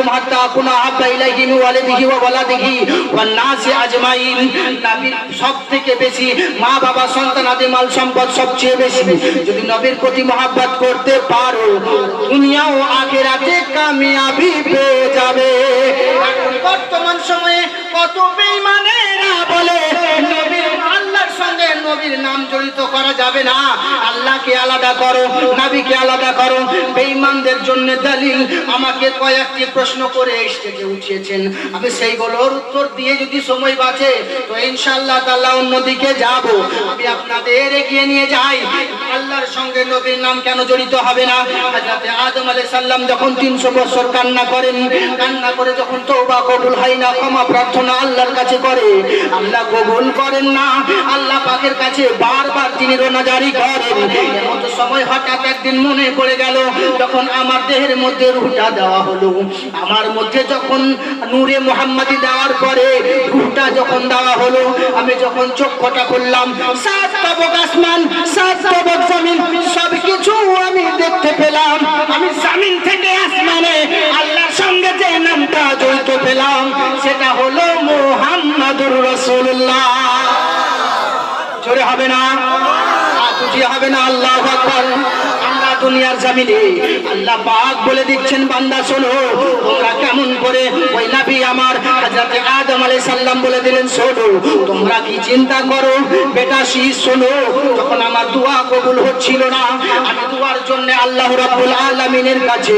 আহাদুকুম হাত্তা আকুনা আহাব্বা ইলাইহি মিন ওয়ালিদিহি ওয়া ওয়ালাদিহি ওয়ান নাসি আজমাইন। নবীর সবথেকে বেশি মা বাবা সন্তান আদি মাল সম্পদ সবচেয়ে বেশি। যদি নবীর প্রতি মহব্বত করতে পারো দুনিয়া ও আখিরাতে কামিয়াবি পেয়ে যাবে। বর্তমান সময়ে কত বেঈমানেরা বলে নবীর আল্লাহর সঙ্গে নবীর নাম জড়িত করা যাবে না, আল্লাহকে আলাদা করো, নবীকে আলাদা করো। বেঈমানদের জন্য দলিল আমাকে কয়েকটি প্রশ্ন করে স্টেজে উঠিয়েছেন, আমি সেইগুলোর উত্তর দিয়ে যদি সময় বাঁচে তো ইনশাআল্লাহ তাআলা অন্যদিকে যাব। আমি আপনাদের এগিয়ে নিয়ে যাই আল্লাহর সঙ্গে নবীর নাম কেন জড়িত হবে না। হযরত আদম আলাইহিস সালাম যখন 300 বছর কান্না করেন, কান্না করে যখন তওবা কবুল হয় না, ক্ষমা প্রার্থনা আল্লাহর কাছে করে, আল্লাহ কবুল করেন না, আল্লাহ পাকের কাছে বারবার তিনি রোনাজারি করেন। এমন সময় হঠাৎ একদিন মনে পড়ে গেল, যখন আমার দেহের মধ্যে রূহটা দেওয়া হলো, আমার মধ্যে যখন নূরে মুহাম্মাদি দেওয়ার পরে রূহটা যখন দেওয়া হলো, আমি যখন চক্ষুটা খুললাম, 7 তবক আসমান 7 তবক জমিন সবকিছু আমি দেখতে পেলাম। আমি জমিন থেকে আসমানে আল্লাহর সঙ্গে যে নামটা জড়িত পেলাম সেটা হলো মুহাম্মাদুর রাসূলুল্লাহ। জোরে হবে না, খুশি হবে না? আল্লাহু আকবার। আমরা দুনিয়ার জমিনে আল্লাহ পাক বলে দিচ্ছেন, বান্দা শোনো তোমরা কেমন করে ওই নবী আমার হযরত আদম আলাইহিস সালাম বলে দিলেন, শোনো তোমরা কি চিন্তা করো বেটা শীষ, শোনো যখন আমার দোয়া কবুল হচ্ছিল না, আমি দোয়ার জন্য আল্লাহ রাব্বুল আলামিনের কাছে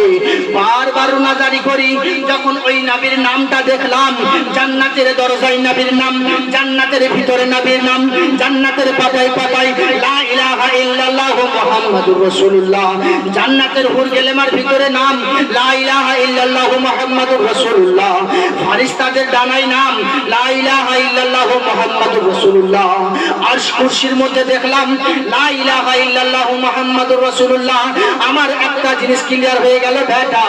বারবার নাজারি করি, যখন ওই নবীর নামটা দেখলাম, জান্নাতের দরজায় নবীর নাম, জান্নাতের ভিতরে নবীর নাম, জান্নাতের পাতায় পাতায় লা ইলাহা ইল্লাল্লাহ মুহাম্মাদুর রাসূলুল্লাহ, জান্নাতের হুর গেলেমার ভিতরে নাম লা ইলাহা ইল্লাল্লাহ মুহাম্মাদুর রাসূলুল্লাহ, ফেরেশতাদের ডানায় নাম লা ইলাহা ইল্লাল্লাহ মুহাম্মাদুর রাসূলুল্লাহ, আরশ কুরসির মধ্যে দেখলাম লা ইলাহা ইল্লাল্লাহ মুহাম্মাদুর রাসূলুল্লাহ। আমার একটা জিনিস ক্লিয়ার হয়ে গেল বেটা,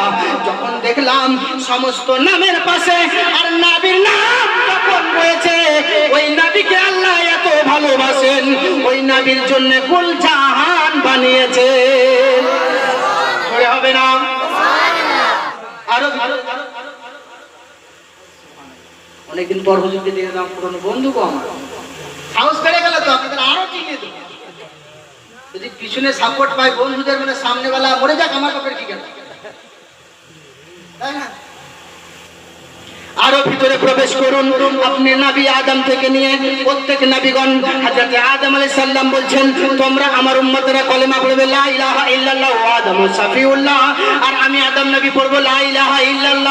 যখন দেখলাম সমস্ত নামের পাশে আর নবীর নাম যখন রয়েছে, ওই নবীকে আল্লাহ এত ভালোবাসেন, ওই নবীর জন্য কুল জাহান বানিয়েছেন। করে হবে না? আরো অনেকদিন পর হুজুরকে দিয়ে দাম, পুরনো বন্ধু গো আমার সাহস বেড়ে গেল তো আপনাদের আরো টিকে দেব। যদি পিছনে সাপোর্ট পাই বন্ধুদের, মানে সামনেওয়ালা মরে যাক আমার বাপের কি গেল, তাই না? আরো ভিতরে প্রবেশ করুন। আপনি নবী আদম থেকে নিয়ে প্রত্যেক নবীগণ, হযরত আদম আলাইহিস সালাম বলছেন তোমরা আমার উম্মতেরা কলেমা পড়বে লা ইলাহা ইল্লাল্লাহ ওয়া আদমু সাফিউল্লাহ, আর আমি আদম নবী পড়ব লা ইলাহা ইল্লাল্লাহ।